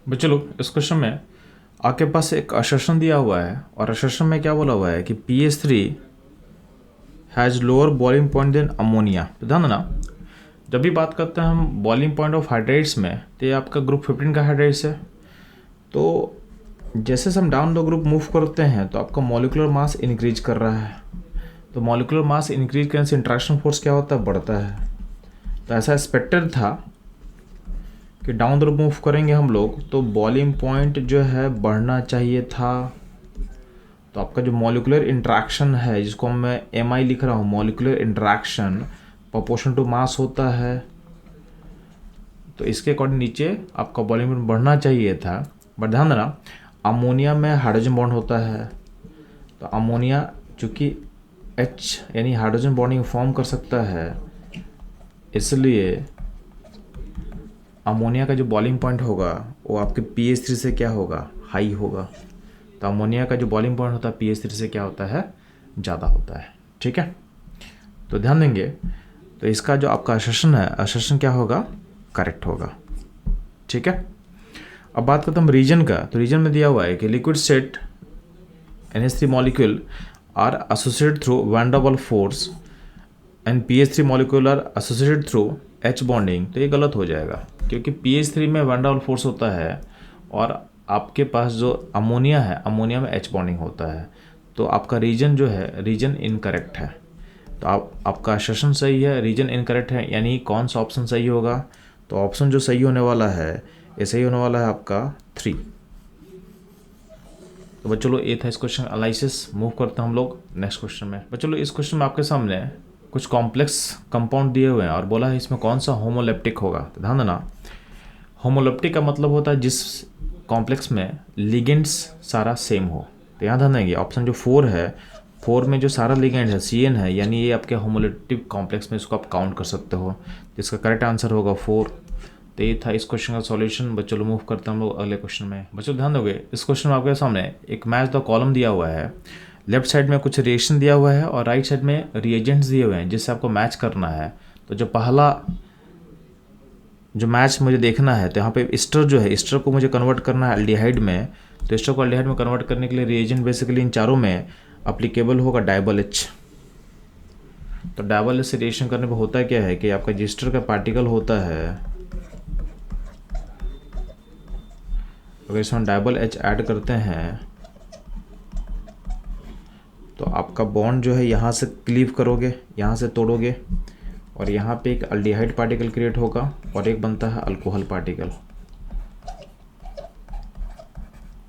बच्चों चलो इस क्वेश्चन में आपके पास एक असर्शन दिया हुआ है और असर्शन में क्या बोला हुआ है कि PH3 has lower boiling point than ammonia. तो ध्यान देना, जब भी बात करते हैं हम बॉइलिंग पॉइंट ऑफ हाइड्रेट्स में, तो ये आपका ग्रुप 15 का हाइड्रेट्स है। तो जैसे हम डाउन द ग्रुप मूव करते हैं तो आपका मॉलिक्यूलर मास इंक्रीज कर रहा है। तो मॉलिक्यूलर मास इंक्रीज करने से इंट्रैक्शन फोर्स क्या होता है, बढ़ता है। तो ऐसा एक्सपेक्टेड था कि डाउन द ग्रुप मूव करेंगे हम लोग तो बॉइलिंग पॉइंट जो है बढ़ना चाहिए था। तो आपका जो मॉलिक्यूलर इंट्रैक्शन है, जिसको मैं MI लिख रहा हूँ, molecular interaction proportion to mass होता है। तो इसके अकॉर्डिंग नीचे आपका बॉइलिंग पॉइंट बढ़ना चाहिए था। बट ध्यान देना, अमोनिया में हाइड्रोजन बॉन्ड होता है। तो अमोनिया चूँकि H यानी हाइड्रोजन बॉन्डिंग फॉर्म कर सकता है, इसलिए अमोनिया का जो बॉइलिंग पॉइंट होगा वो आपके PH3 से क्या होगा, हाई होगा। तो अमोनिया का जो बॉइलिंग पॉइंट होता है PH3 से क्या होता है, ज़्यादा होता है। ठीक है, तो ध्यान देंगे। तो इसका जो आपका असर्शन है, असर्शन क्या होगा, करेक्ट होगा। ठीक है, अब बात करते हैं हम रीजन का। तो रीजन में दिया हुआ है कि liquid state NH3 molecule are associated through van der Waals force and PH3 molecule are associated through H bonding. तो ये गलत हो जाएगा क्योंकि PH3 में वैन डर वाल्स फोर्स होता है और आपके पास जो अमोनिया है, अमोनिया में H बॉन्डिंग होता है। तो आपका रीजन जो है, रीजन इनकरेक्ट है। तो आपका सेशन सही है, रीजन इनकरेक्ट है, यानी कौन सा ऑप्शन सही होगा। तो ऑप्शन जो सही होने वाला है, ये सही होने वाला है आपका 3। तो बच्चों चलो ये था इस क्वेश्चन एनालिसिस। मूव करते हैं हम लोग नेक्स्ट क्वेश्चन में। बच्चों चलो इस क्वेश्चन में आपके सामने कुछ कॉम्प्लेक्स कंपाउंड दिए हुए हैं और बोला है इसमें कौन सा होमोलेप्टिक होगा। तो ध्यान देना, होमोलेप्टिक का मतलब होता है जिस कॉम्प्लेक्स में लिगेंड्स सारा सेम हो। तो यहाँ ध्यान देंगे, ऑप्शन जो 4 है, 4 में जो सारा लिगेंड है CN है, यानी ये आपके होमोलेप्टिक कॉम्प्लेक्स में इसको आप काउंट कर सकते हो। जिसका करेक्ट आंसर होगा 4। तो ये था इस क्वेश्चन का सॉल्यूशन। बच्चों लोग मूव करते हैं हम लोग अगले क्वेश्चन में। बच्चों ध्यान दोगे, इस क्वेश्चन में आपके सामने एक मैच द कॉलम दिया हुआ है। लेफ्ट साइड में कुछ रिएक्शन दिया हुआ है और राइट साइड में रिएजेंट्स दिए हुए हैं जिससे आपको मैच करना है। तो जो पहला जो मैच मुझे देखना है, तो यहाँ पे एस्टर जो है, एस्टर को मुझे कन्वर्ट करना है एल्डिहाइड में। तो एस्टर को एल्डिहाइड में कन्वर्ट करने के लिए रिएजेंट बेसिकली इन चारों में अप्लीकेबल होगा डाइबल H। तो डाइबल H से रिएक्शन करने पर होता क्या है कि आपका जो एस्टर का पार्टिकल होता है, अगर इसमें डाइबल H ऐड करते हैं तो आपका बॉन्ड जो है यहाँ से क्लीव करोगे, यहाँ से तोड़ोगे और यहाँ पे एक अल्डिहाइड पार्टिकल क्रिएट होगा और एक बनता है अल्कोहल पार्टिकल।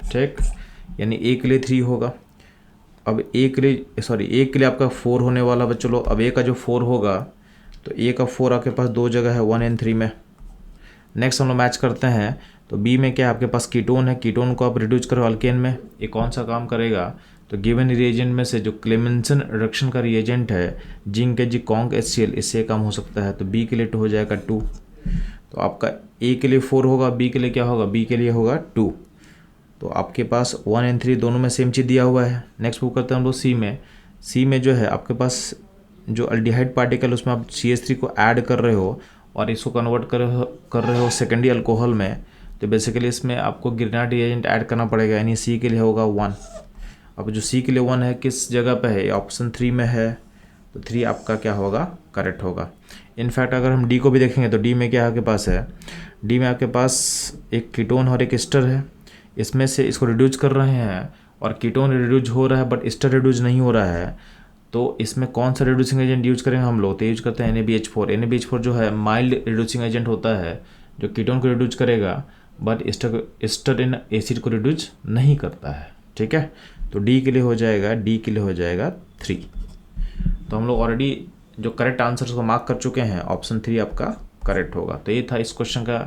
ठीक, यानी A के लिए 3 होगा। अब A के लिए आपका 4 होने वाला। बच्चों लो, अब A का जो 4 होगा तो A का 4 आपके पास दो जगह है, 1 और 3 में। नेक्स्ट हम लोग मैच करते हैं। तो B में क्या है, आपके पास कीटोन है, कीटोन को आप रिड्यूस करो अल्केन में। ये कौन सा काम करेगा, तो गिवन रिएजेंट में से जो क्लेमेंसन रिडक्शन का रिएजेंट है जिंक के जी कॉन्क HCl, इससे काम हो सकता है। तो B के लिए 2 हो जाएगा 2। तो आपका A के लिए 4 होगा, B के लिए क्या होगा, B के लिए होगा 2। तो आपके पास 1 और 3 दोनों में सेम चीज़ दिया हुआ है। नेक्स्ट मूव करते हैं हम लोग C में। C में जो है आपके पास जो अल्डिहाइड पार्टिकल, उसमें आप CH3 को ऐड कर रहे हो और इसको कन्वर्ट कर रहे हो सेकेंडरी अल्कोहल में। तो बेसिकली इसमें आपको ग्रेनाइट रिएजेंट ऐड करना पड़ेगा, यानी C के लिए होगा 1। अब जो C के लिए 1 है किस जगह पे है, ऑप्शन 3 में है। तो 3 आपका क्या होगा, करेक्ट होगा। इनफैक्ट अगर हम D को भी देखेंगे तो D में क्या आपके पास है, D में आपके पास एक कीटोन और एक एस्टर है। इसमें से इसको रिड्यूस कर रहे हैं और कीटोन रिड्यूस हो रहा है बट एस्टर रिड्यूस नहीं हो रहा है। तो इसमें कौन सा रिड्यूसिंग एजेंट यूज करेंगे हम लोग, तो यूज करते हैं NaBH4। NaBH4 जो है माइल्ड रिड्यूसिंग एजेंट होता है जो कीटोन को रिड्यूस करेगा बट एस्टर इन एसिड को रिड्यूस नहीं करता है। ठीक है, तो D के लिए हो जाएगा, D के लिए हो जाएगा 3। तो हम लोग ऑलरेडी जो करेक्ट आंसर को मार्क कर चुके हैं, ऑप्शन 3 आपका करेक्ट होगा। तो ये था इस क्वेश्चन का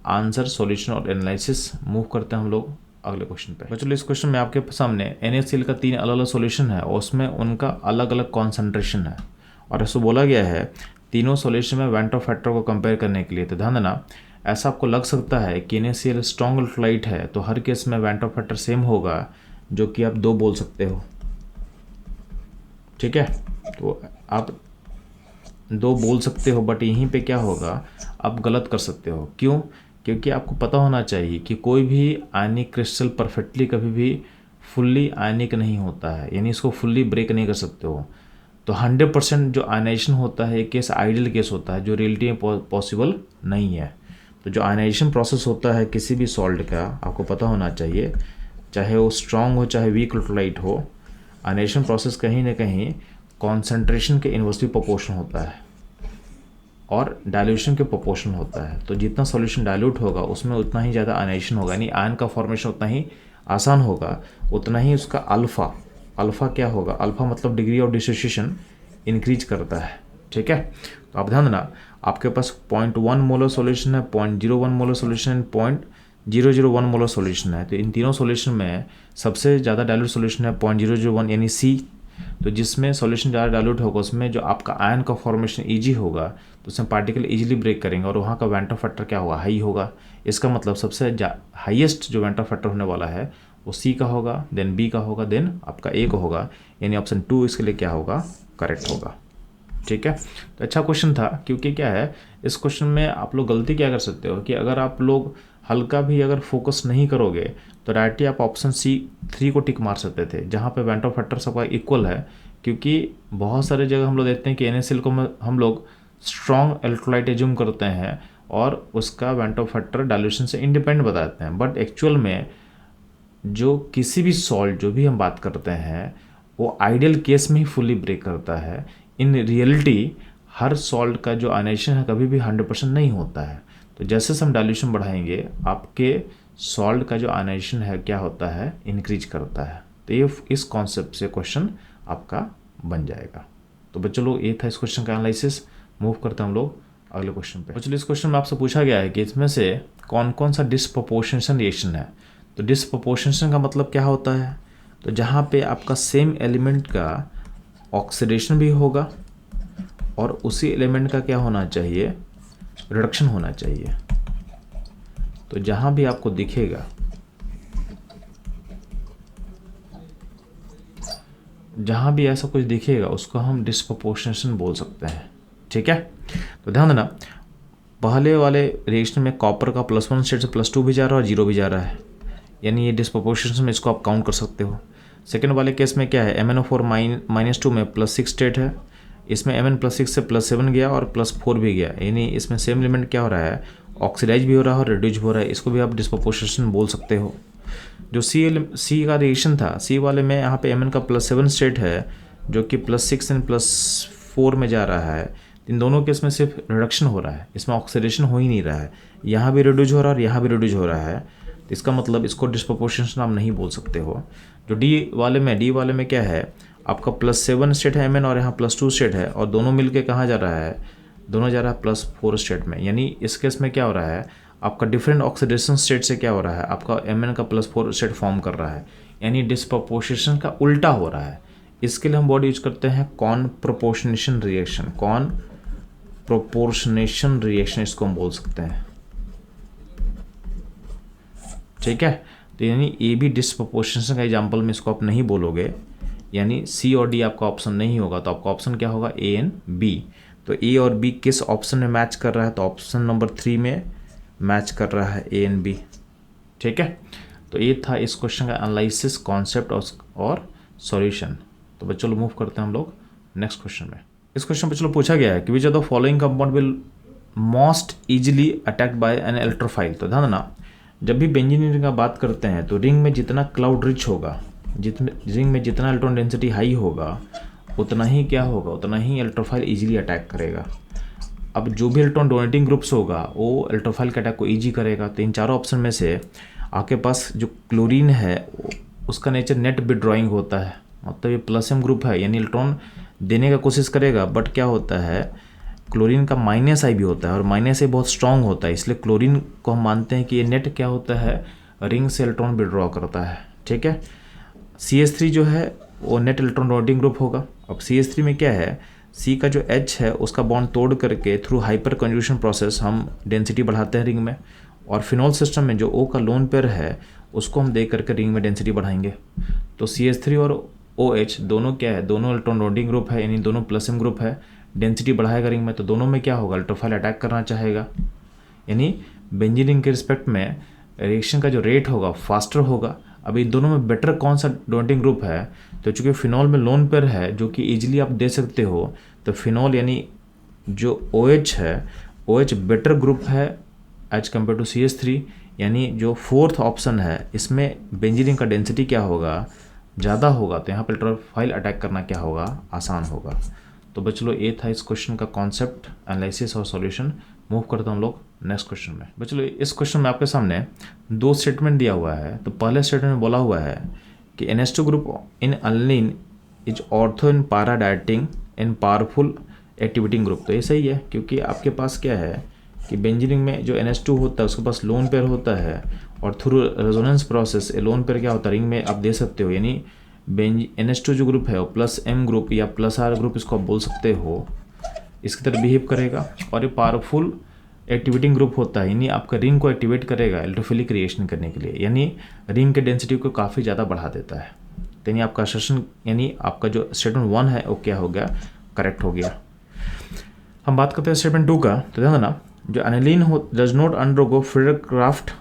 आंसर, सॉल्यूशन और एनालिसिस। मूव करते हैं हम लोग अगले क्वेश्चन पे। चलो इस क्वेश्चन में आपके सामने NaCl का 3 अलग अलग सॉल्यूशन है और उसमें उनका अलग अलग कॉन्सेंट्रेशन है और ऐसा बोला गया है तीनों सॉल्यूशन में वेंटो फैक्टर को कंपेयर करने के लिए। तो ध्यान देना, ऐसा आपको लग सकता है कि NaCl स्ट्रॉन्ग इलेक्ट्रोलाइट है तो हर केस में वेंटो फैक्टर सेम होगा, जो कि आप 2 बोल सकते हो। ठीक है, तो आप 2 बोल सकते हो बट यहीं पे क्या होगा, आप गलत कर सकते हो। क्यों, क्योंकि आपको पता होना चाहिए कि कोई भी आयनिक क्रिस्टल परफेक्टली कभी भी फुल्ली आयनिक नहीं होता है, यानी इसको फुल्ली ब्रेक नहीं कर सकते हो। तो 100% जो आयनाइजेशन होता है एक केस आइडियल केस होता है जो रियलिटी में पॉसिबल नहीं है। तो जो आयनाइजेशन प्रोसेस होता है किसी भी सॉल्ट का आपको पता होना चाहिए, चाहे वो स्ट्रॉन्ग हो चाहे वीक इलेक्ट्रोलाइट हो, आयनाइजेशन प्रोसेस कहीं ना कहीं कॉन्सेंट्रेशन के इन्वर्सली प्रोपोर्शन होता है और डाइल्यूशन के प्रोपोर्शन होता है। तो जितना सॉल्यूशन डाइल्यूट होगा उसमें उतना ही ज़्यादा आयनाइजेशन होगा, यानी आयन का फॉर्मेशन उतना ही आसान होगा, उतना ही उसका अल्फ़ा क्या होगा, अल्फ़ा मतलब डिग्री ऑफ डिसोसिएशन इंक्रीज करता है। ठीक है, तो आप ध्यान देना, आपके पास 0.1 मोलर सॉल्यूशन है, 0.01 मोलर सॉल्यूशन है, 0.001 मोलर सॉल्यूशन है। तो इन तीनों सॉल्यूशन में सबसे ज़्यादा डाइल्यूट सॉल्यूशन है 0.001 यानी सी। तो जिसमें सॉल्यूशन ज़्यादा डाइल्यूट होगा उसमें जो आपका आयन का फॉर्मेशन ईजी होगा, तो उसमें पार्टिकल इजीली ब्रेक करेंगे और वहाँ का वेंटर फैक्टर क्या होगा, हाई होगा। इसका मतलब सबसे हाईएस्ट जो वेंटर फैक्टर होने वाला है वो सी का होगा, देन बी का होगा, देन आपका ए का होगा, यानी ऑप्शन 2 इसके लिए क्या होगा, करेक्ट होगा। ठीक है, तो अच्छा क्वेश्चन था, क्योंकि क्या है इस क्वेश्चन में आप लोग गलती क्या कर सकते हो कि अगर आप लोग हल्का भी अगर फोकस नहीं करोगे तो डायरेक्टली आप ऑप्शन C3 को टिक मार सकते थे, जहाँ पे वेंटर फैक्टर सबका इक्वल है। क्योंकि बहुत सारे जगह हम लोग देखते हैं कि NaCl को हम लोग स्ट्रॉन्ग इलेक्ट्रोलाइट एज्यूम करते हैं और उसका वेंटर फैक्टर डाइल्यूशन से इंडिपेंडेंट बताते हैं, बट एक्चुअल में जो किसी भी सॉल्ट जो भी हम बात करते हैं वो आइडियल केस में ही फुल्ली ब्रेक करता है। इन रियलिटी हर सॉल्ट का जो आयनाइजेशन है कभी भी 100% नहीं होता है। तो जैसे हम डाइल्यूशन बढ़ाएंगे आपके सॉल्ट का जो आयनाइजेशन है क्या होता है, इंक्रीज करता है। तो ये इस कॉन्सेप्ट से क्वेश्चन आपका बन जाएगा। तो बच्चों लोग ये था इस क्वेश्चन का एनालिसिस। मूव करते हैं हम लोग अगले क्वेश्चन पे। चलिए इस क्वेश्चन में आपसे पूछा गया है कि इसमें से कौन कौन सा डिस्प्रोपोर्शनेशन रिएक्शन है। तो डिस्प्रोपोर्शनेशन का मतलब क्या होता है, तो जहाँ पे आपका सेम एलिमेंट का ऑक्सीडेशन भी होगा और उसी एलिमेंट का क्या होना चाहिए, रिडक्शन होना चाहिए। तो जहाँ भी आपको दिखेगा, जहाँ भी ऐसा कुछ दिखेगा उसको हम डिस्प्रोपोर्शनेशन बोल सकते हैं। ठीक है, तो ध्यान देना, पहले वाले रिएक्शन में कॉपर का +1 स्टेट से +2 भी जा रहा है और 0 भी जा रहा है, यानी ये डिस्प्रोपोर्शनेशन में इसको आप काउंट कर सकते हो। सेकेंड वाले केस में क्या है, MnO4 -2 में +6 स्टेट है, इसमें Mn+6 से +7 गया और +4 भी गया, यानी इसमें सेम एलिमेंट क्या हो रहा है, ऑक्सीडाइज भी हो रहा है और रिड्यूस हो रहा है। इसको भी आप डिस्प्रोपोर्शनेशन बोल सकते हो। जो सी का रिएक्शन था, सी वाले में यहाँ पे Mn का +7 स्टेट है जो कि +6 एंड +4 में जा रहा है। इन दोनों केस में सिर्फ रिडक्शन हो रहा है, इसमें ऑक्सीडेशन हो ही नहीं रहा है। यहाँ भी रिड्यूस हो रहा है और यहाँ भी रिड्यूस हो रहा है, तो इसका मतलब इसको डिस्प्रोपोर्शनेशन आप नहीं बोल सकते हो। जो डी वाले में क्या है, आपका +7 स्टेट है Mn और यहाँ +2 स्टेट है और दोनों मिलके कहाँ जा रहा है, दोनों जा रहा है +4 स्टेट में। यानी इस केस में क्या हो रहा है, आपका डिफरेंट ऑक्सीडेशन स्टेट से क्या हो रहा है, आपका Mn का +4 स्टेट फॉर्म कर रहा है, यानी डिस्प्रोपोर्शनेशन का उल्टा हो रहा है। इसके लिए हम वर्ड यूज करते हैं कॉनप्रोपोर्शनेशन रिएक्शन। कॉनप्रोपोर्शनेशन रिएक्शन इसको हम बोल सकते हैं। ठीक है, तो यानी ए भी डिस्प्रोपोर्शनेशन का एग्जाम्पल में इसको आप नहीं बोलोगे, यानी सी और डी आपका ऑप्शन नहीं होगा, तो आपका ऑप्शन क्या होगा, ए एंड बी। तो ए और बी किस ऑप्शन में मैच कर रहा है, तो ऑप्शन नंबर 3 में मैच कर रहा है ए एंड बी। ठीक है, तो ये था इस क्वेश्चन का एनालिसिस, कॉन्सेप्ट और सॉल्यूशन। तो बच्चों लोग मूव करते हैं हम लोग नेक्स्ट क्वेश्चन में। इस क्वेश्चन पे चलो पूछा गया है कि which of the following compound will most easily attacked by an electrophile. तो ध्यान देना, जब भी बेंजीन रिंग का बात करते हैं तो रिंग में जितना क्लाउड रिच होगा, रिंग में जितना इलेक्ट्रॉन डेंसिटी हाई होगा, उतना ही क्या होगा, उतना ही इलेक्ट्रोफाइल इजीली अटैक करेगा। अब जो भी इलेक्ट्रॉन डोनेटिंग ग्रुप्स होगा वो इलेक्ट्रोफाइल के अटैक को ईजी करेगा। तो इन चारों ऑप्शन में से आपके पास जो क्लोरीन है उसका नेचर नेट विड्रॉइंग होता है, मतलब ये +m ग्रुप है, यानी इलेक्ट्रॉन देने का कोशिश करेगा, बट क्या होता है, क्लोरीन का -I भी होता है और -I बहुत स्ट्रॉन्ग होता है, इसलिए क्लोरीन को हम मानते हैं कि ये नेट क्या होता है, रिंग से इलेक्ट्रॉन विड्रॉ करता है। ठीक है, CH3 जो है वो नेट इलेक्ट्रॉन डोनेटिंग ग्रुप होगा। अब CH3 में क्या है, C का जो H है उसका बॉन्ड तोड़ करके थ्रू हाइपर कंजुगेशन प्रोसेस हम डेंसिटी बढ़ाते हैं रिंग में, और फिनॉल सिस्टम में जो O का लोन पेयर है उसको हम दे करके रिंग में डेंसिटी बढ़ाएंगे। तो CH3 और OH दोनों क्या है, दोनों इलेक्ट्रॉन डोनेटिंग ग्रुप है, यानी दोनों +m ग्रुप है, डेंसिटी बढ़ाएगा रिंग में, तो दोनों में क्या होगा, इलेक्ट्रोफाइल अटैक करना चाहेगा। यानी बेंजीन के रिस्पेक्ट में रिएक्शन का जो रेट होगा फास्टर होगा। अब इन दोनों में बेटर कौन सा डोनेटिंग ग्रुप है, तो चूँकि फिनॉल में लोन पेयर है जो कि ईजिली आप दे सकते हो, तो फिनॉल यानी जो OH है, OH बेटर ग्रुप है एज कम्पेयर टू CH3, यानी जो फोर्थ ऑप्शन है इसमें बेंजीन का डेंसिटी क्या होगा, ज़्यादा होगा, तो यहाँ पर इलेक्ट्रोफाइल अटैक करना क्या होगा, आसान होगा। तो बच्चों ये था इस क्वेश्चन का कॉन्सेप्ट, एनालिसिस और सॉल्यूशन। मूव करते हैं हम लोग नेक्स्ट क्वेश्चन में। बच्चों इस क्वेश्चन में आपके सामने दो स्टेटमेंट दिया हुआ है। तो पहले स्टेटमेंट में बोला हुआ है कि NH2 group in aniline is ortho in para directing in powerful activating group. तो ये सही है, क्योंकि आपके पास क्या है कि बेंजीन में जो NH2 होता है उसके पास लोन पेयर होता है, और through resonance process lone pair क्या होता है, रिंग में आप दे सकते हो, यानी NH2 जो ग्रुप है वो +M ग्रुप या +R ग्रुप इसको आप बोल सकते हो, इसकी तरह बिहेव करेगा। और ये पावरफुल एक्टिवेटिंग ग्रुप होता है, यानी आपका रिंग को एक्टिवेट करेगा इलेक्ट्रोफिलिक रिएक्शन करने के लिए, यानी रिंग के डेंसिटी को काफ़ी ज़्यादा बढ़ा देता है। तो यानी आपका सेशन, यानी आपका जो स्टेटमेंट 1 है वो क्या हो गया, करेक्ट हो गया। हम बात करते हैं स्टेटमेंट 2 का। तो ध्यान देना, जो एनिलीन हो डज नॉट अंडरगो फ्रीडरक्राफ्ट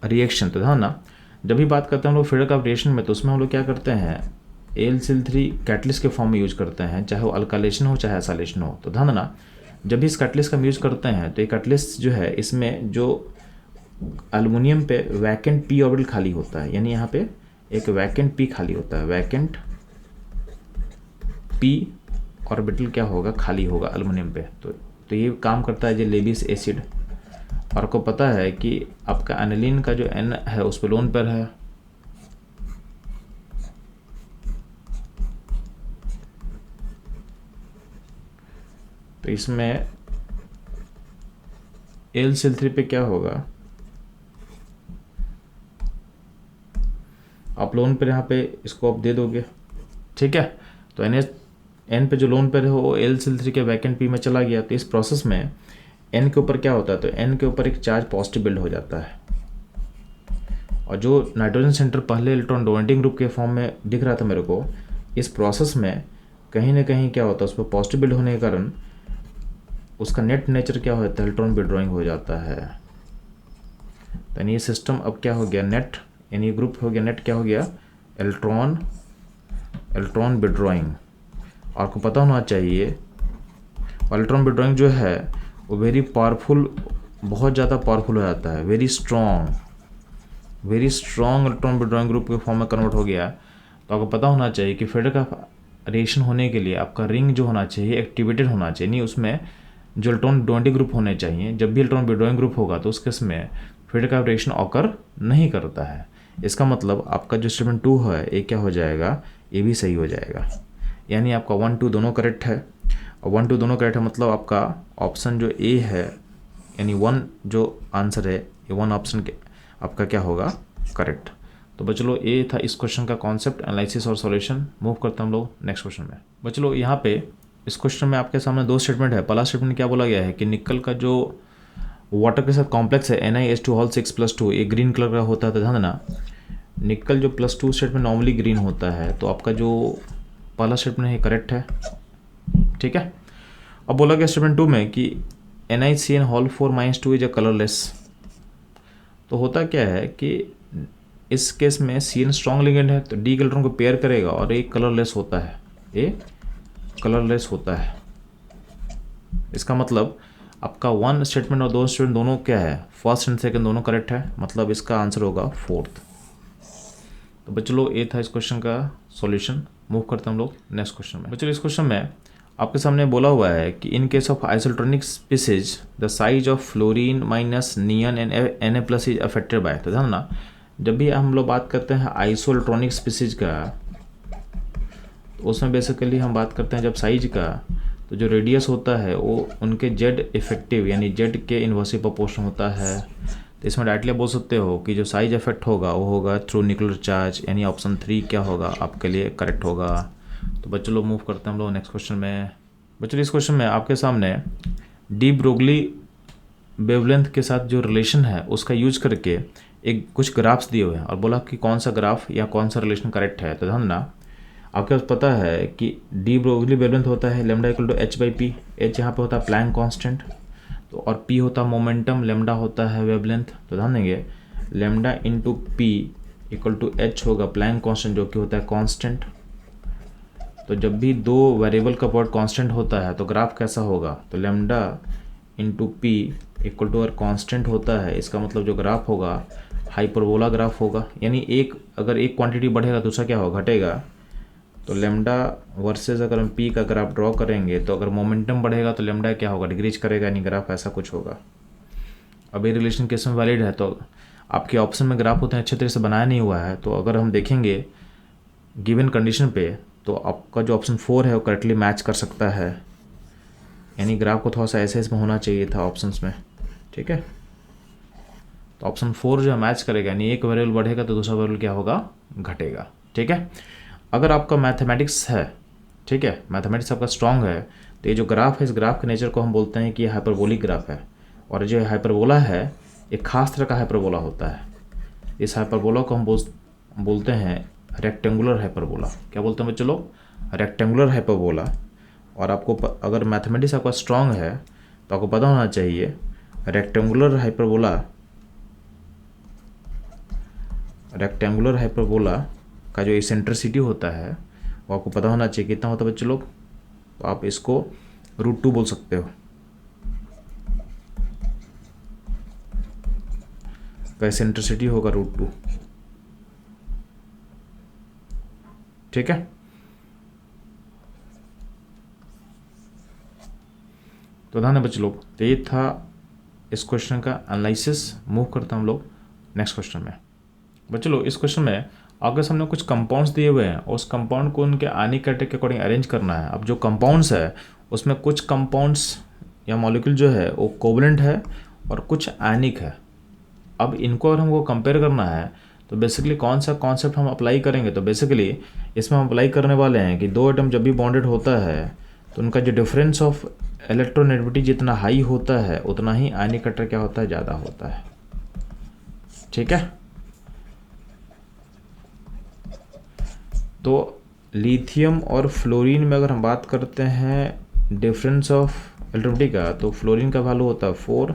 रिएक्शन। तो ध्यान देना, जब भी बात करते हैं हम लोग फ्रीडरक्राफ्ट रिएक्शन में, तो उसमें हम लोग क्या करते हैं, AlCl3 कैटलिस्ट के फॉर्म में यूज करते हैं, चाहे वो अल्काइलेशन हो चाहे एसाइलेशन हो। तो ध्यान देना, जब भी इस कैटलिस्ट का हम यूज करते हैं तो ये कैटलिस्ट जो है इसमें जो एल्युमिनियम पे वैकेंट p ऑर्बिटल खाली होता है, यानी यहाँ पे एक वैकेंट p खाली होता है, वैकेंट p ऑर्बिटल क्या होगा, खाली होगा एल्युमिनियम पे। तो ये काम करता है जो लेविस एसिड। और आपको पता है कि आपका एनिलीन का जो N है उस पर लोन पेयर है, तो इसमें AlCl3 पे क्या होगा, आप लोन पेयर यहाँ पे इसको आप दे दोगे, ठीक है। तो N पे जो लोन पेयर है वो AlCl3 के वैकेंट p में चला गया। तो इस प्रोसेस में N के ऊपर क्या होता है, तो N के ऊपर एक चार्ज पॉजिटिव बिल्ड हो जाता है, और जो नाइट्रोजन सेंटर पहले इलेक्ट्रॉन डोनेटिंग ग्रुप के फॉर्म में दिख रहा था मेरे को, इस प्रोसेस में कहीं ना कहीं क्या होता है, उस पर पॉजिटिव बिल्ड होने के कारण उसका नेट नेचर क्या होता है, इलेक्ट्रॉन विड्रॉइंग हो जाता है। तो यानी ये सिस्टम अब क्या हो गया, नेट, यानी ग्रुप हो गया नेट, क्या हो गया, इलेक्ट्रॉन विड्रॉइंग। आपको पता होना चाहिए, और इलेक्ट्रॉन विड्रॉइंग जो है वो वेरी पावरफुल, बहुत ज़्यादा पावरफुल हो जाता है, very strong electron withdrawing group के फॉर्म में कन्वर्ट हो गया। तो आपको पता होना चाहिए कि फ्रेडरक्राफ्ट रिएक्शन होने के लिए आपका रिंग जो होना चाहिए एक्टिवेटेड होना चाहिए, नहीं उसमें जो इलेक्ट्रॉन डोनेटिंग ग्रुप होने चाहिए। जब भी इलेक्ट्रॉन विड्रॉइंग ग्रुप होगा तो उस केस में फ्रेडरक्राफ्ट रिएक्शन ऑकर नहीं करता है। इसका मतलब आपका जो स्टेटमेंट 2 है ये क्या हो जाएगा, ये भी सही हो जाएगा, यानी आपका 1 2 दोनों करेक्ट है। और 1 2 दोनों करेक्ट है, मतलब आपका ऑप्शन जो A है, यानी 1 जो आंसर है ये 1 ऑप्शन के आपका क्या होगा, करेक्ट। तो बच्चों ये था इस क्वेश्चन का कॉन्सेप्ट, एनालिसिस और सॉल्यूशन। मूव करते हैं हम लोग नेक्स्ट क्वेश्चन में। बच्चों यहाँ पे इस क्वेश्चन में आपके सामने दो स्टेटमेंट है। पहला स्टेटमेंट क्या बोला गया है कि निकल का जो वाटर के साथ कॉम्प्लेक्स है NiH2 ये ग्रीन कलर का होता है। तो ध्यान देना, निकल जो +2 स्टेटमेंट नॉर्मली ग्रीन होता है, तो आपका जो पहला स्टेटमेंट है करेक्ट है, ठीक है। अब बोला गया स्टेटमेंट 2 में कि NiCN2 इज अ कलरलेस। तो होता क्या है कि इस केस में CN स्ट्रॉन्ग लिगेंड है, तो D के इलेक्ट्रॉन को पेयर करेगा और एक कलरलेस होता है, ये कलरलेस होता है। इसका मतलब आपका 1 स्टेटमेंट और 2 स्टेटमेंट दोनों क्या है, फर्स्ट एंड सेकंड दोनों करेक्ट है, मतलब इसका आंसर होगा 4th। तो बच्चों ये था इस क्वेश्चन का सॉल्यूशन। मूव करते हैं हम लोग नेक्स्ट क्वेश्चन में। बच्चों इस क्वेश्चन में आपके सामने बोला हुआ है कि in case of isoelectronic species the size of fluorine minus neon and Na+ is affected by. तो ध्यान ना, जब भी हम लोग बात करते हैं आइसोइलेक्ट्रॉनिक स्पीसीज का, तो उसमें बेसिकली हम बात करते हैं जब साइज का, तो जो रेडियस होता है वो उनके जेड इफेक्टिव यानी जेड के इन्वर्सिव प्रोपोर्शन होता है। तो इसमें डायरेक्टली बोल सकते हो कि जो साइज इफेक्ट होगा वो होगा थ्रू न्यूक्लियर चार्ज, यानी ऑप्शन 3 क्या होगा आपके लिए करेक्ट होगा। तो बच्चों लोग मूव करते हैं हम लोग नेक्स्ट क्वेश्चन में। बच्चों इस क्वेश्चन में आपके सामने डी ब्रोगली वेवलेंथ के साथ जो रिलेशन है उसका यूज करके एक कुछ ग्राफ्स दिए हुए हैं, और बोला कि कौन सा ग्राफ या कौन सा रिलेशन करेक्ट है। तो ध्यान देना, आपके पास पता है कि डी ब्रोगली वेवलेंथ होता है λ = h/p। h यहाँ पे होता है प्लैंक कांस्टेंट, तो तो और p होता है मोमेंटम, लेमडा होता है वेवलेंथ। तो ध्यान देंगे lambda into p equal to h होगा प्लैंक कांस्टेंट, जो कि होता है कांस्टेंट। तो जब भी दो वेरिएबल का पार्ट कांस्टेंट होता है तो ग्राफ कैसा होगा, तो lambda into p equal to अगर कांस्टेंट होता है, इसका मतलब जो ग्राफ होगा हाइपरबोला ग्राफ होगा। यानी अगर एक क्वांटिटी बढ़ेगा दूसरा क्या होगा, घटेगा। तो लेमडा वर्सेस अगर हम पी का ग्राफ ड्रॉ करेंगे तो अगर मोमेंटम बढ़ेगा तो लेमडा क्या होगा, डिक्रीज करेगा, यानी ग्राफ ऐसा कुछ होगा। अब ये रिलेशन केस में वैलिड है। तो आपके ऑप्शन में ग्राफ उतने अच्छे तरह से बनाया नहीं हुआ है, तो अगर हम देखेंगे गिवन कंडीशन पे तो आपका जो ऑप्शन 4 है वो करेक्टली मैच कर सकता है। यानी ग्राफ को थोड़ा सा ऐसे इसमें होना चाहिए था ऑप्शंस में, ठीक है। तो ऑप्शन 4 जो है मैच करेगा, यानी एक वेरिएबल बढ़ेगा तो दूसरा वेरिएबल क्या होगा, घटेगा, ठीक है। अगर आपका मैथमेटिक्स है, ठीक है, मैथमेटिक्स आपका स्ट्रांग है, तो ये जो ग्राफ है इस ग्राफ के नेचर को हम बोलते हैं कि ये हाइपरबोलिक ग्राफ है। और जो हाइपरबोला है एक खास तरह का हाइपरबोला होता है। इस हाइपरबोला को हम बोलते हैं रेक्टेंगुलर हाइपरबोला। क्या बोलते हैं बच्चों लोग, रेक्टेंगुलर हाइपरबोला। और आपको अगर मैथमेटिक्स आपका स्ट्रांग है तो आपको पता होना चाहिए रेक्टेंगुलर हाइपरबोला का जो इसेंट्रिसिटी होता है वो आपको पता होना चाहिए कितना होता है बच्चों लोग। तो आप इसको √2 बोल सकते हो। का इसेंट्रिसिटी होगा √2, ठीक है। तो ध्यान है बच्चों लोग, तो ये था इस क्वेश्चन का एनालिसिस। मूव करता हम लोग नेक्स्ट क्वेश्चन में। बच्चों लोग इस क्वेश्चन में आगे हमने कुछ कंपाउंड्स दिए हुए हैं, उस कंपाउंड को उनके आयनिक कैरेक्टर के अकॉर्डिंग अरेंज करना है। अब जो कंपाउंड्स है उसमें कुछ कंपाउंड्स या मॉलिक्यूल जो है वो कोवलेंट है और कुछ आयनिक है। अब इनको अगर हमको कंपेयर करना है तो बेसिकली कौन सा कॉन्सेप्ट हम अप्लाई करेंगे, तो बेसिकली इसमें हम अप्लाई करने वाले हैं कि दो एटम जब भी बॉन्डेड होता है तो उनका जो डिफरेंस ऑफ इलेक्ट्रोनेगेटिविटी जितना हाई होता है उतना ही आयनिक कैरेक्टर क्या होता है, ज़्यादा होता है, ठीक है। तो लिथियम और फ्लोरीन में अगर हम बात करते हैं डिफरेंस ऑफ इलेक्ट्रोनेगेटिविटी का, तो फ्लोरीन का वैल्यू होता है 4,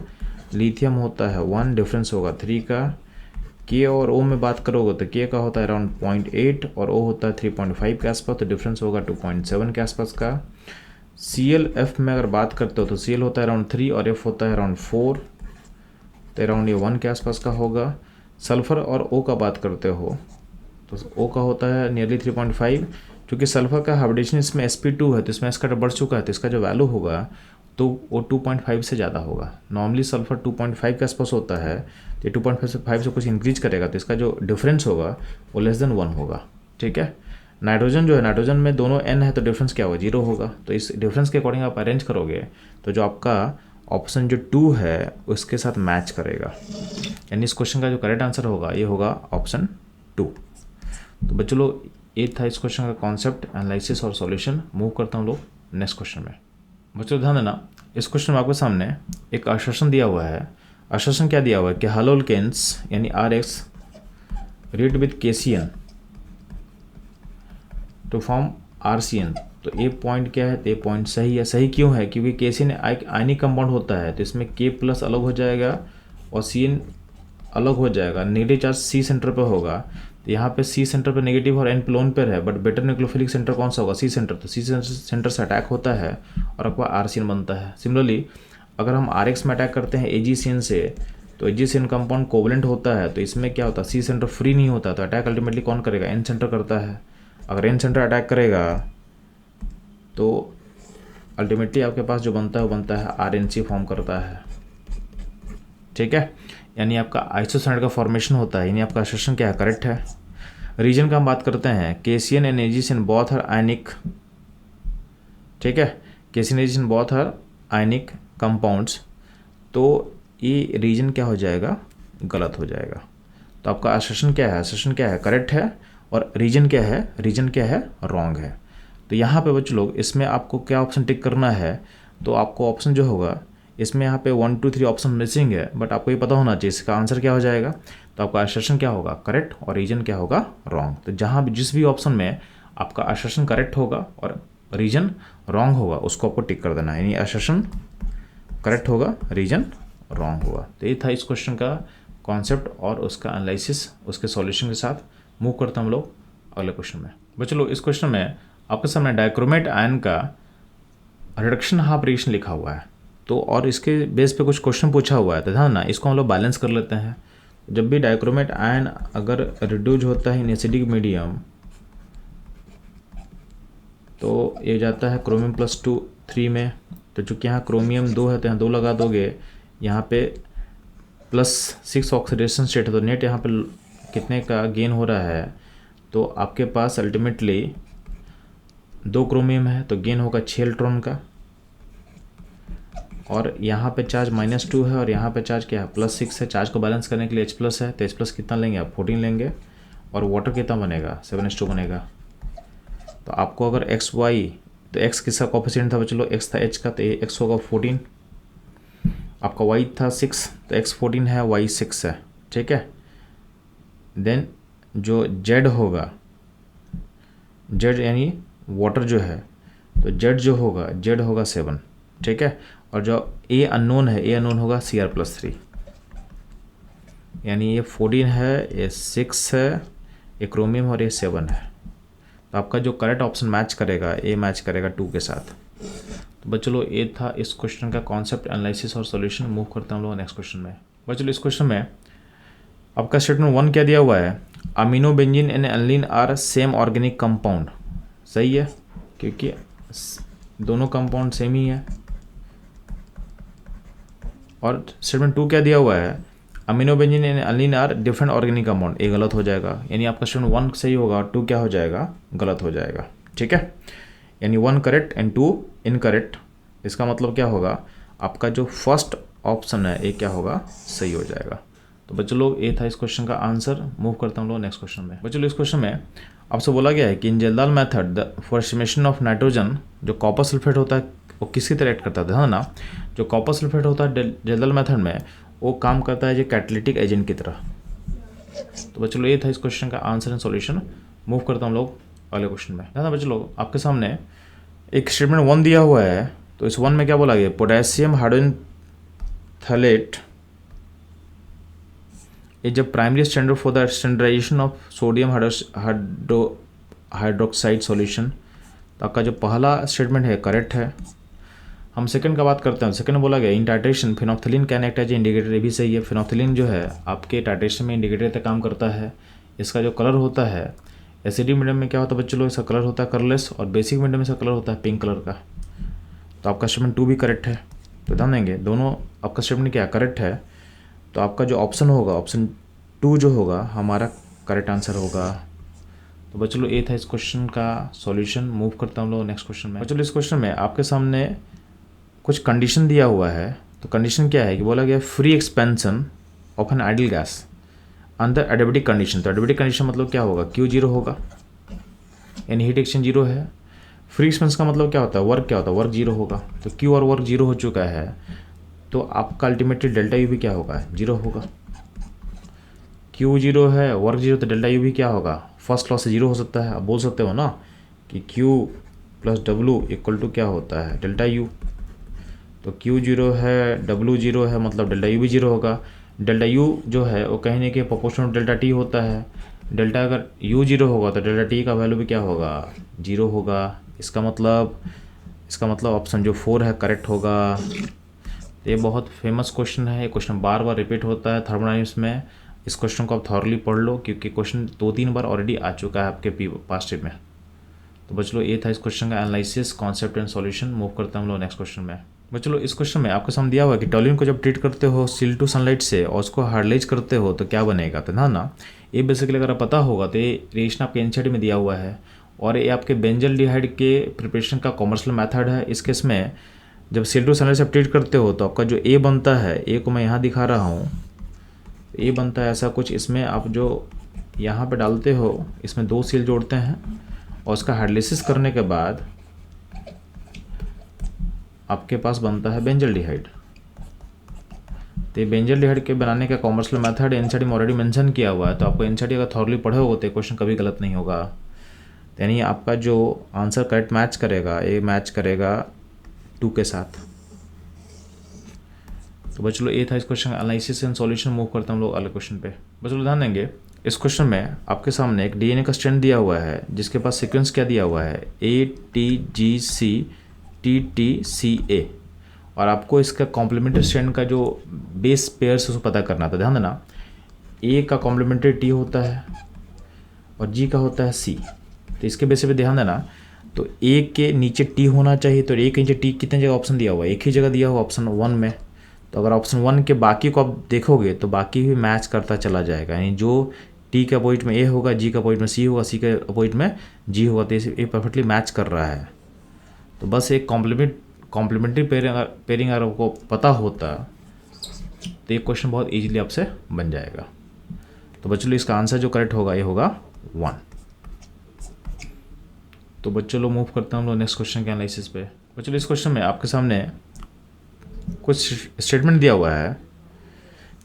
लिथियम होता है 1, डिफरेंस होगा 3 का। के और ओ में बात करोगे तो के का होता है अराउंड 0.8 और ओ होता है 3.5 के आसपास, तो डिफरेंस होगा 2.7 के आसपास का। ClF में अगर बात करते हो तो Cl होता है अराउंड 3 और F होता है अराउंड 4, तो अराउंड ये 1 के आसपास का होगा। सल्फ़र और O का बात करते हो तो O का होता है नियरली 3.5। क्योंकि सल्फ़र का हाइब्रिडेशन इसमें sp2 है तो इसमें इसका बढ़ चुका है, तो इसका जो वैल्यू होगा तो वो 2.5 से ज़्यादा होगा। नॉर्मली सल्फ़र 2.5 के आसपास होता है, तो 2.5 से कुछ इंक्रीज करेगा तो इसका जो डिफरेंस होगा वो <1 होगा, ठीक है। नाइट्रोजन जो है, नाइट्रोजन में दोनों N है तो डिफरेंस क्या होगा, 0 होगा। तो इस डिफरेंस के अकॉर्डिंग आप अरेंज करोगे तो जो आपका ऑप्शन जो 2 है उसके साथ मैच करेगा। यानी इस क्वेश्चन का जो करेक्ट आंसर होगा ये होगा ऑप्शन 2। तो बच्चों लोग ये था इस क्वेश्चन का कॉन्सेप्ट, एनालिसिस और सॉल्यूशन। मूव करता हूँ लोग नेक्स्ट क्वेश्चन में। बच्चों ध्यान देना, इस क्वेश्चन में आपके सामने एक आश्वासन दिया हुआ है। आश्वासन क्या दिया हुआ है कि हैलोल्केन्स यानी RX react with KCN to form RCN। तो ये पॉइंट क्या है, तो ये पॉइंट सही है। सही क्यों है, क्योंकि KCN एक आयनिक कंपाउंड होता है तो इसमें K+ अलग हो जाएगा और CN अलग हो जाएगा। नेगेटिव चार्ज C सेंटर पर होगा, तो यहाँ पे C सेंटर पर नेगेटिव और N लोन पर है, बट बेटर न्यूक्लियोफिलिक सेंटर कौन सा होगा, C सेंटर। तो C सेंटर से अटैक होता है और आपका RCN बनता है। सिमिलरली अगर हम RX में अटैक करते हैं AgCN से, तो AgCN कंपाउंड कोवलेंट होता है, तो इसमें क्या होता है, C सेंटर फ्री नहीं होता, तो अटैक अल्टीमेटली कौन करेगा, N सेंटर करता है। अगर N सेंटर अटैक करेगा तो अल्टीमेटली आपके पास जो बनता है वो बनता है RNC फॉर्म करता है, ठीक है। यानी आपका आइसोसाइड का फॉर्मेशन होता है। यानी आपका असर्शन क्या है, करेक्ट है। रीजन का हम बात करते हैं, KCN and AgCN both are ionic, ठीक है। KCN AgCN both are ionic compounds, तो ये रीजन क्या हो जाएगा, गलत हो जाएगा। तो आपका असर्शन क्या है, असर्शन क्या है, करेक्ट है। और रीजन क्या है, रीजन क्या है, रॉन्ग है। तो यहाँ पे बच्चों लोग इसमें आपको क्या ऑप्शन टिक करना है, तो आपको ऑप्शन जो होगा इसमें यहाँ पे 1 2 3 ऑप्शन मिसिंग है, बट आपको ये पता होना चाहिए इसका आंसर क्या हो जाएगा। तो आपका असर्शन क्या होगा, करेक्ट, और रीजन क्या होगा, रॉन्ग। तो जहाँ भी जिस भी ऑप्शन में आपका असर्शन करेक्ट होगा और रीजन रॉन्ग होगा उसको आपको टिक कर देना है। यानी असर्शन करेक्ट होगा, रीजन रॉन्ग होगा। तो ये था इस क्वेश्चन का कॉन्सेप्ट और उसका एनालिसिस, उसके सॉल्यूशन के साथ। मूव करते हैं हम लोग अगले क्वेश्चन में। बच्चों इस क्वेश्चन में आपके सामने डाइक्रोमेट आयन का रिडक्शन हाफ रिएक्शन लिखा हुआ है, तो और इसके बेस पे कुछ क्वेश्चन पूछा हुआ है, तो ध्यान ना इसको हम लोग बैलेंस कर लेते हैं। जब भी डाइक्रोमेट आयन अगर रिड्यूज होता है इन एसिडिक मीडियम, तो ये जाता है क्रोमियम +3 में। तो चूँकि यहाँ क्रोमियम 2 है तो यहाँ 2 लगा दोगे, यहाँ पे +6 ऑक्सीडेशन स्टेट है, तो नेट यहाँ पे कितने का गेन हो रहा है, तो आपके पास अल्टीमेटली 2 क्रोमियम है तो गेन होगा 6 इलेक्ट्रॉन का। और यहाँ पे चार्ज -2 है और यहाँ पे चार्ज क्या है +6 है। चार्ज को बैलेंस करने के लिए H+ है, तो H+ कितना लेंगे आप 14 लेंगे, और वाटर कितना बनेगा 7:2 बनेगा। तो आपको अगर XY, तो X किसका कोफिशिएंट था बच्चों, X था H का, तो X होगा 14, आपका Y था 6, तो X 14 है, Y 6 है, ठीक है। देन जो Z होगा, Z यानी वाटर जो है, तो Z जो होगा Z होगा 7, ठीक है। और जो A अननोन है, A अननोन होगा Cr+3, यानी ये 14 है, ये 6 है, ये क्रोमियम और ये 7 है। तो आपका जो करेक्ट ऑप्शन मैच करेगा, A मैच करेगा 2 के साथ। तो बच्चों ये था इस क्वेश्चन का कॉन्सेप्ट, एनालिसिस और सॉल्यूशन। मूव करते हैं हम लोग नेक्स्ट क्वेश्चन में। बच्चों इस क्वेश्चन में आपका स्टेटमेंट 1 क्या दिया हुआ है, amino benzene and aniline are same organic compound. सही है, क्योंकि दोनों कंपाउंड सेम ही है। और स्टेटमेंट 2 क्या दिया हुआ है, amino benzene and aniline are different organic compound. ये गलत हो जाएगा, यानी आपका स्टेटमेंट 1 सही होगा और 2 क्या हो जाएगा, गलत हो जाएगा, ठीक है। यानी 1 करेक्ट एंड 2 इनकरेक्ट। इसका मतलब क्या होगा, आपका जो फर्स्ट ऑप्शन है ये क्या होगा, सही हो जाएगा। तो बच्चों लोग ये था इस क्वेश्चन का आंसर। मूव करता हूँ लोग नेक्स्ट क्वेश्चन में। बच्चों इस क्वेश्चन में आपसे बोला गया है कि in Kjeldahl method for estimation of nitrogen, जो कॉपर सल्फेट होता है वो किसकी तरह एक्ट करता है ना, जो कॉपर सल्फेट होता है जेलदाल मेथड में वो काम करता है जो कैटालिटिक एजेंट की तरह। तो बच्चों ये था इस क्वेश्चन का आंसर एंड सॉल्यूशन। मूव करता हूँ लोग अगले क्वेश्चन में। ध्यान बच्चों लोग आपके सामने एक स्टेटमेंट 1 दिया हुआ है, तो इस 1 में क्या बोला गया, potassium hydrogen phthalate is the primary standard for the standardization of sodium hydroxide solution. तो आपका जो पहला स्टेटमेंट है करेक्ट है। हम सेकंड का बात करते हैं। सेकंड बोला गया in titration phenolphthalein can act as indicator, ये भी सही है। फिनोल्फथालीन जो है आपके टाइट्रेशन में इंडिकेटर तक काम करता है। इसका जो कलर होता है एसिडिक मीडियम में क्या होता है बच्चों लोग, इसका कलर होता है कलरलेस, और बेसिक मीडियम में इसका कलर होता है पिंक कलर का। तो आपका स्टेटमेंट 2 भी करेक्ट है। तो ध्यान देंगे दोनों आपका स्टेटमेंट क्या करेक्ट है, तो आपका जो ऑप्शन होगा ऑप्शन 2 जो होगा हमारा करेक्ट आंसर होगा। तो बच्चों लोग ये था इस क्वेश्चन का सॉल्यूशन। मूव करता हूँ लोग नेक्स्ट क्वेश्चन में। बच्चों इस क्वेश्चन में आपके सामने कुछ कंडीशन दिया हुआ है। तो कंडीशन क्या है कि बोला गया free expansion of an ideal gas under adiabatic condition. तो एडियाबेटिक कंडीशन मतलब क्या होगा, Q 0 होगा, यानी हीट एक्सचेंज 0 है। फ्री एक्सपेंस का मतलब क्या होता है, वर्क क्या होता है, वर्क 0 होगा। तो Q और वर्क 0 हो चुका है, तो आपका अल्टीमेटली डेल्टा यू भी क्या होगा, 0 होगा। Q 0 है, वर्क 0, तो डेल्टा यू भी क्या होगा, फर्स्ट लॉ से 0 हो सकता है। आप बोल सकते हो ना कि Q + W = क्या होता है, डेल्टा यू। तो Q 0 है, W 0 है, मतलब डेल्टा यू भी 0 होगा। डेल्टा यू जो है वो कहीं ना कहीं प्रोपोर्शनल डेल्टा टी होता है। डेल्टा अगर यू 0 होगा तो डेल्टा टी का वैल्यू भी क्या होगा, 0 होगा। इसका मतलब ऑप्शन जो 4 है करेक्ट होगा। ये बहुत फेमस क्वेश्चन है, ये क्वेश्चन बार बार रिपीट होता है थर्मोडायनामिक्स में। इस क्वेश्चन को आप थॉरली पढ़ लो, क्योंकि क्वेश्चन 2-3 बार ऑलरेडी आ चुका है आपके पास्ट में। तो बच्चों ये था इस क्वेश्चन का analysis, concept and solution. Move करते हैं हम लोग नेक्स्ट क्वेश्चन में। बच्चों इस क्वेश्चन में आपको सामने दिया हुआ है कि टॉल्यून को जब ट्रीट करते हो सिल टू सनलाइट से और उसको हार्डलाइज करते हो तो क्या बनेगा। तो ना ये बेसिकली अगर पता होगा तो ये रिएक्शन आपके एनसीईआरटी में दिया हुआ है, और ये आपके बेंजल्डिहाइड के प्रिपरेशन का कॉमर्शियल मेथड है। इस केस में जब सिल टू सनलाइट से ट्रीट करते हो तो आपका जो ए बनता है, ए को मैं यहाँ दिखा रहा हूँ, ए बनता है ऐसा कुछ। इसमें आप जो यहाँ पे डालते हो, इसमें 2 सील जोड़ते हैं और उसका हाइड्रोलाइसिस करने के बाद आपके पास बनता है बेंजल्डिहाइड। तो ये बेंजल्डिहाइड के बनाने का कॉमर्शियल मेथड एनसीईआरटी में ऑलरेडी मेंशन किया हुआ है। तो आपको एनसीईआरटी अगर थॉरली पढ़े हो तो क्वेश्चन कभी गलत नहीं होगा। यानी आपका जो आंसर करेक्ट मैच करेगा, ये मैच करेगा 2 के साथ। तो बच्चों ये था इस क्वेश्चन का एनालिसिस एंड सॉल्यूशन। मूव करते हैं हम लोग अगले क्वेश्चन पे। बच्चों ध्यान देंगे, इस क्वेश्चन में आपके सामने एक डीएनए का स्ट्रैंड दिया हुआ है जिसके पास सीक्वेंस क्या दिया हुआ है ATGC-TTCA, और आपको इसका कॉम्प्लीमेंट्री स्ट्रैंड का जो बेस पेयर्स उसको पता करना था। ध्यान देना, ए का कॉम्प्लीमेंट्री टी होता है और जी का होता है सी। तो इसके बेसिस पे ध्यान देना, तो ए के नीचे टी होना चाहिए। तो ए के नीचे टी कितने जगह ऑप्शन दिया हुआ है? एक ही जगह दिया हुआ, ऑप्शन 1 में। तो अगर ऑप्शन 1 के बाकी को आप देखोगे तो बाकी भी मैच करता चला जाएगा, यानी जो टी के अपोजिट में ए होगा, जी के अपोजिट में सी होगा, सी के अपोजिट में जी होगा, तो ये परफेक्टली मैच कर रहा है। तो बस एक कॉम्प्लीमेंट्री पेयरिंग अगर आपको पता होता तो ये क्वेश्चन बहुत ईजिली आपसे बन जाएगा। तो बच्चों इसका आंसर जो करेक्ट होगा ये होगा 1। तो बच्चों लोग मूव करते हैं हम लोग नेक्स्ट क्वेश्चन के एनालिसिस पे। बच्चों इस क्वेश्चन में आपके सामने कुछ स्टेटमेंट दिया हुआ है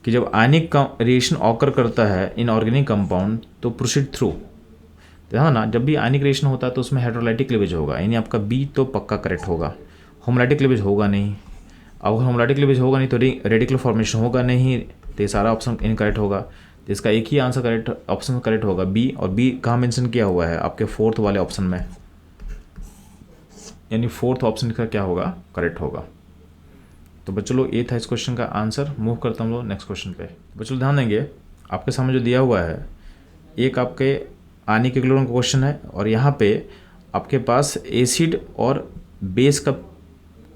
कि जब आयनिक रिएक्शन ऑकर करता है इन ऑर्गेनिक कंपाउंड तो प्रोसीड थ्रू। ध्यान ना, जब भी आयनिक रिएक्शन होता है तो उसमें हाइड्रोलाइटिक क्लीवेज होगा, यानी आपका बी तो पक्का करेक्ट होगा। होमोलाइटिक क्लीवेज होगा नहीं, अगर होमोलाइटिक क्लीवेज होगा नहीं तो रेडिकल फॉर्मेशन होगा नहीं, तो ये सारा ऑप्शन इनकरेक्ट होगा। तो इसका एक ही आंसर करेक्ट ऑप्शन करेक्ट होगा बी, और बी कहाँ मेंशन किया हुआ है? आपके 4th वाले ऑप्शन में, यानी 4th ऑप्शन का क्या होगा? करेक्ट होगा। तो बच्चों लोग ये था इस क्वेश्चन का आंसर। मूव करता हम लोग नेक्स्ट क्वेश्चन पे। बच्चों ध्यान देंगे, आपके सामने जो दिया हुआ है एक आपके आयनिक इक्विलिब्रियम का क्वेश्चन है, और यहाँ पे आपके पास एसिड और बेस का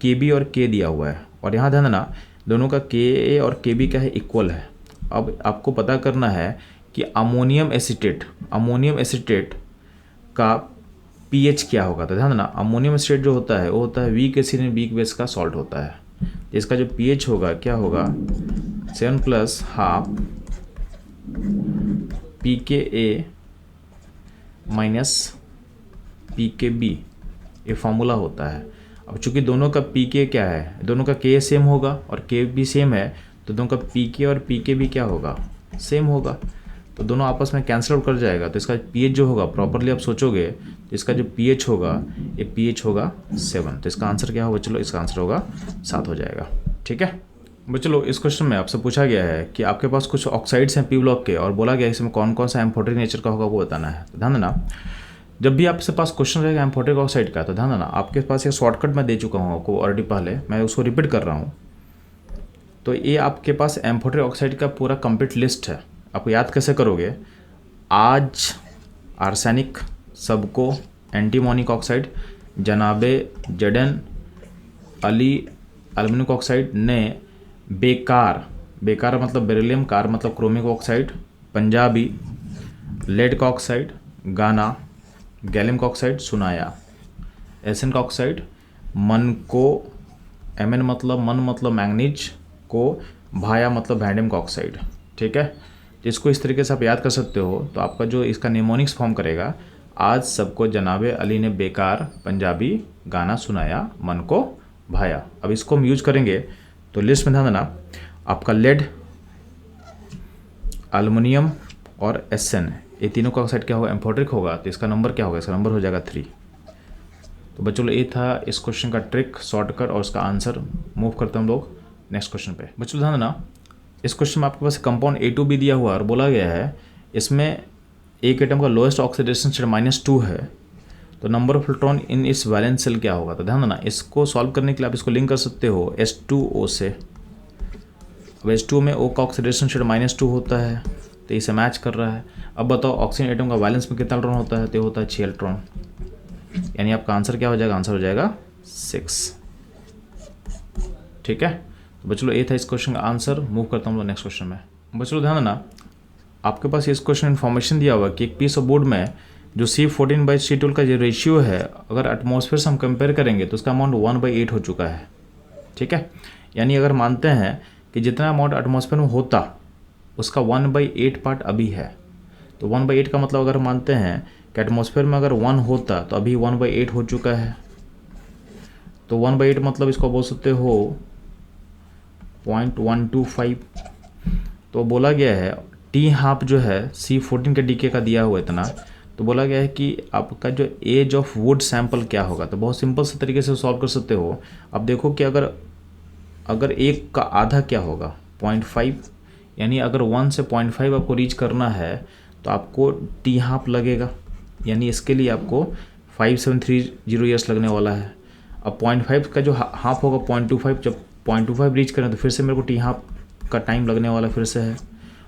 Kb और K दिया हुआ है, और यहाँ ध्यान देना दोनों का Ka और Kb क्या है? इक्वल है। अब आपको पता करना है कि अमोनियम एसीटेट का pH क्या होगा। तो ध्यान देना, अमोनियम एसीटेट जो होता है वो होता है weak acid and weak base का सॉल्ट होता है। इसका जो pH होगा क्या होगा? 7+½ pKa - pKb, ये फार्मूला होता है। अब चूंकि दोनों का pK क्या है? दोनों का K सेम होगा और K भी सेम है, तो दोनों का pK और pKb क्या होगा? सेम होगा। तो दोनों आपस में कैंसिल आउट कर जाएगा। तो इसका pH जो होगा, प्रॉपरली आप सोचोगे तो इसका जो pH होगा ये pH होगा 7। तो इसका आंसर क्या होगा? चलो इसका आंसर होगा 7 हो जाएगा। ठीक है बच्चों, इस क्वेश्चन में आपसे पूछा गया है कि आपके पास कुछ ऑक्साइड्स हैं P ब्लॉक के, और बोला गया है इसमें कौन कौन सा एम्फोटेरिक नेचर का होगा वो बताना है। तो ध्यान देना, जब भी आपके पास क्वेश्चन रहेगा एम्फोटेरिक ऑक्साइड का, तो ध्यान देना आपके पास एक शॉर्टकट मैं दे चुका हूँ आपको ऑलरेडी पहले, मैं उसको रिपीट कर रहा हूँ। तो ये आपके पास एम्फोटेरिक ऑक्साइड का पूरा कंप्लीट लिस्ट है। आपको याद कैसे करोगे? आज आर्सेनिक, सबको एंटीमोनिक ऑक्साइड, जनाबे जडन अली एल्युमिनियम ऑक्साइड ने बेकार मतलब बेरिलियम, कार मतलब क्रोमिक ऑक्साइड, पंजाबी लेड का ऑक्साइड, गाना गैलियम का ऑक्साइड, सुनाया एसन का ऑक्साइड, मन को Mn मतलब मन मतलब मैंगनीज को, भाया मतलब वैंडियम का ऑक्साइड। ठीक है, इसको इस तरीके से आप याद कर सकते हो। तो आपका जो इसका निमोनिक्स फॉर्म करेगा, आज सबको जनाबे अली ने बेकार, पंजाबी गाना सुनाया, मन को भाया। अब इसको हम यूज करेंगे तो लिस्ट में ध्यान देना, आपका लेड, एल्युमिनियम और एसएन, ये तीनों का ऑक्साइड क्या होगा? एम्फोटेरिक होगा। तो इसका नंबर क्या होगा? इसका नंबर हो जाएगा 3। तो बच्चों ये था इस क्वेश्चन का ट्रिक, शॉर्टकट और उसका आंसर। मूव करते हैं हम लोग नेक्स्ट क्वेश्चन पे। बच्चों ध्यान देना, इस क्वेश्चन में आपके पास कंपाउंड A2B दिया हुआ और बोला गया है इसमें एक एटम का लोएस्ट ऑक्सीडेशन स्टेट -2 है, तो नंबर ऑफ इलेक्ट्रॉन इन इस वैलेंस शेल क्या होगा? तो ध्यान देना, इसको सॉल्व करने के लिए आप इसको लिंक कर सकते हो H2O से। अब H2O में O का ऑक्सीडेशन स्टेट -2 होता है, तो इसे मैच कर रहा है। अब बताओ ऑक्सीजन एटम का वैलेंस में कितना इलेक्ट्रॉन होता है? तो होता है 6 इलेक्ट्रॉन, यानी आपका आंसर क्या हो जाएगा? आंसर हो जाएगा 6। ठीक है, तो बच्चों ये था इस क्वेश्चन का आंसर। मूव करता हूँ नेक्स्ट क्वेश्चन में। बच्चों ध्यान देना, आपके पास इस क्वेश्चन इन्फॉर्मेशन दिया हुआ कि एक पीस ऑफ बोर्ड में जो C14/C12 का जो रेशियो है, अगर एटमॉस्फेयर से हम कंपेयर करेंगे तो उसका अमाउंट 1/8 हो चुका है। ठीक है, यानी अगर मानते हैं कि जितना अमाउंट एटमॉस्फेयर में होता उसका 1/8 पार्ट अभी है, तो 1/8 का मतलब अगर मानते हैं कि एटमॉस्फेयर में अगर 1 होता तो अभी 1/8 हो चुका है। तो 1/8 मतलब इसको बोल सकते हो 0.125। तो बोला गया है T½ जो है C14 के डीके का दिया हुआ इतना, तो बोला गया है कि आपका जो एज ऑफ वुड सैंपल क्या होगा। तो बहुत सिंपल से तरीके से सॉल्व कर सकते हो। अब देखो कि अगर अगर 1 का आधा क्या होगा 0.5, यानी अगर 1 से 0.5 आपको रीच करना है तो आपको टी हाफ लगेगा, यानी इसके लिए आपको 5730 ईयर्स लगने वाला है। अब 0.5 का जो हाफ होगा 0.25, जब 0.25 रीच करें तो फिर से मेरे को टी हाफ का टाइम लगने वाला फिर से है।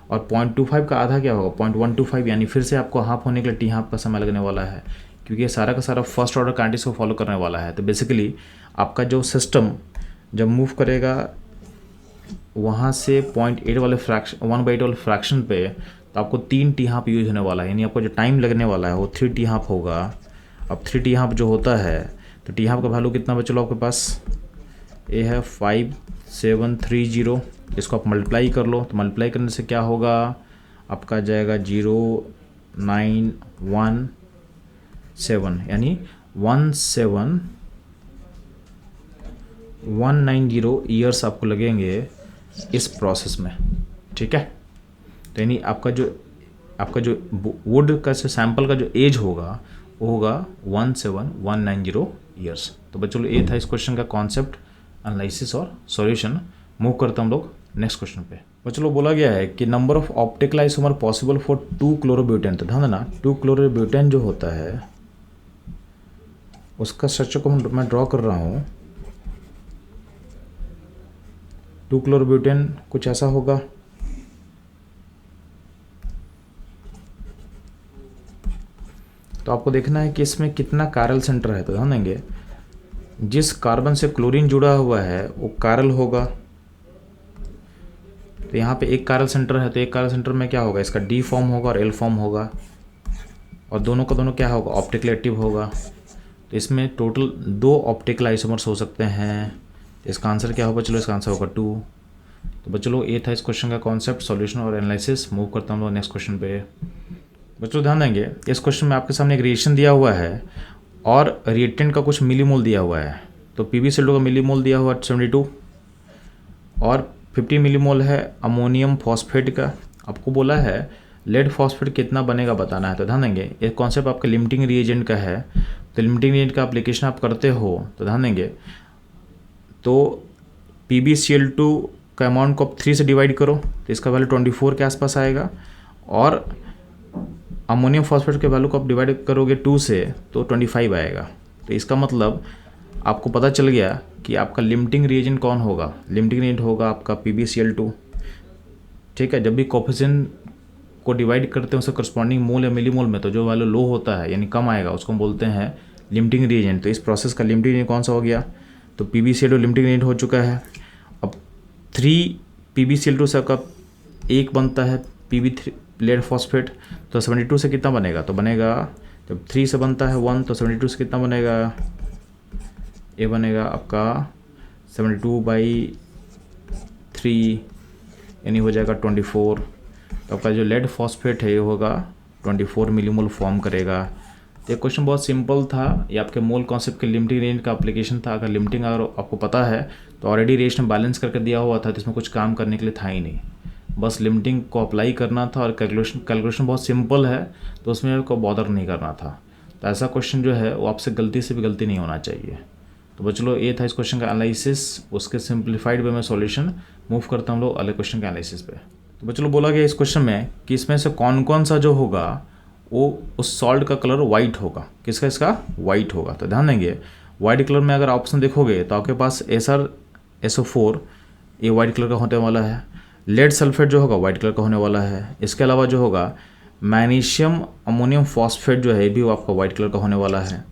और 0.25 का आधा क्या होगा 0.125, यानी फिर से आपको हाफ होने के लिए टी हाफ का समय लगने वाला है, क्योंकि ये सारा का सारा फर्स्ट ऑर्डर काइनेटिक्स को फॉलो करने वाला है। तो बेसिकली आपका जो सिस्टम जब मूव करेगा वहाँ से 0.8 वाले फ्रैक्शन 1/8 वाले फ्रैक्शन पे, तो आपको 3 टी हाफ यूज होने वाला है, यानी आपको जो टाइम लगने वाला है वो 3 टी हाफ होगा। अब 3 टी हाफ जो होता है तो टी हाफ का वैल्यू कितना बचा आपके पास, ये है 5730, इसको आप मल्टीप्लाई कर लो, तो मल्टीप्लाई करने से क्या होगा आपका जाएगा 0917, यानी 17190 ईयर्स आपको लगेंगे इस प्रोसेस में, ठीक है। तो यानी आपका जो वुड का सैंपल का जो एज होगा वो होगा 17190 ईयर्स। तो बच्चों ये था इस क्वेश्चन का कॉन्सेप्ट, एनालिसिस और सॉल्यूशन। मूव करते हम लोग नेक्स्ट क्वेश्चन पे। बच्चों बोला गया है कि number of optical isomer possible for two chlorobutane. तो ध्यान देना 2-क्लोरोब्यूटेन जो होता है उसका स्ट्रक्चर को मैं ड्रॉ कर रहा हूँ। 2-क्लोरोब्यूटेन कुछ ऐसा होगा, तो आपको देखना है कि इसमें कितना कायरल सेंटर है। तो ध्यान देंगे जिस कार्बन से क्लोरीन जुड़ा हुआ है वो कायरल होगा, तो यहाँ पे एक कायरल सेंटर है, तो एक कायरल सेंटर में क्या होगा इसका डी फॉर्म होगा और एल फॉर्म होगा, और दोनों का दोनों क्या होगा ऑप्टिकली एक्टिव होगा। तो इसमें टोटल 2 ऑप्टिकल आइसोमर्स हो सकते हैं। तो इसका आंसर क्या होगा, चलो इसका आंसर होगा 2। तो बच्चों ये था इस क्वेश्चन का कॉन्सेप्ट, सॉल्यूशन और एनालिसिस। मूव करता हूँ लोग नेक्स्ट क्वेश्चन पे। बच्चों ध्यान देंगे इस क्वेश्चन में आपके सामने एक रिएक्शन दिया हुआ है और रिएक्टेंट का कुछ मिलीमोल दिया हुआ है। तो PbCl2 का मिलीमोल दिया हुआ 72 और 50 मिलीमोल है अमोनियम फॉस्फेट का। आपको बोला है लेड फॉस्फेट कितना बनेगा बताना है। तो ध्यान देंगे ये कॉन्सेप्ट आपका लिमिटिंग रिएजेंट का है, तो लिमिटिंग रिएजेंट का एप्लीकेशन आप करते हो तो ध्यान देंगे तो PbCl2 का अमाउंट को आप 3 से डिवाइड करो तो इसका वैल्यू 24 के आसपास आएगा, और अमोनियम फॉस्फेट के वैल्यू को आप डिवाइड करोगे 2 से तो 25 आएगा। तो इसका मतलब आपको पता चल गया कि आपका लिमिटिंग रिएजेंट कौन होगा, लिमिटिंग रिएजेंट होगा आपका PbCl2, ठीक है। जब भी कोफिशिएंट को डिवाइड करते हैं उसके करस्पॉन्डिंग मोल या मिलीमोल में, तो जो वैल्यू लो होता है यानी कम आएगा उसको हम बोलते हैं लिमिटिंग रिएजेंट। तो इस प्रोसेस का लिमिटिंग रिएजेंट कौन सा हो गया, तो PbCl2 लिमिटिंग रिएजेंट हो चुका है। अब 3 PbCl2 से आपका एक बनता है Pb3 लेड फॉस्फेट, तो 72 से कितना बनेगा, तो बनेगा जब 3 से बनता है 1 तो 72 से कितना बनेगा, ये बनेगा आपका 72/3 यानी हो जाएगा 24। तो आपका जो लेड फॉस्फेट है ये होगा 24 मिलीमोल फॉर्म करेगा। तो ये क्वेश्चन बहुत सिंपल था, ये आपके मोल कॉन्सेप्ट के लिमिटिंग रेंज का एप्लीकेशन था। अगर लिमिटिंग अगर आपको पता है तो ऑलरेडी रिएक्शन बैलेंस करके दिया हुआ था, तो इसमें कुछ काम करने के लिए था ही नहीं, बस लिमिटिंग को अप्लाई करना था। और कैलकुलेशन बहुत सिंपल है तो उसमें आपको बॉदर नहीं करना था। तो ऐसा क्वेश्चन जो है वो आपसे गलती से भी गलती नहीं होना चाहिए। तो बच्चों ये था इस क्वेश्चन का एनालिसिस, उसके सिंप्लीफाइड वे में सॉल्यूशन। मूव करता हम लोग अगले क्वेश्चन के एनालिसिस पे। तो बच्चों बोला गया इस क्वेश्चन में कि इसमें से कौन कौन सा जो होगा वो उस सॉल्ट का कलर वाइट होगा। किसका, इसका वाइट होगा। तो ध्यान देंगे वाइट कलर में अगर ऑप्शन देखोगे तो आपके पास SrSO4 ये वाइट कलर का होने वाला है। लेड सल्फेट जो होगा वाइट कलर का होने वाला है। इसके अलावा जो होगा मैग्नीशियम अमोनियम फॉस्फेट जो है ये भी आपका वाइट कलर का होने वाला है।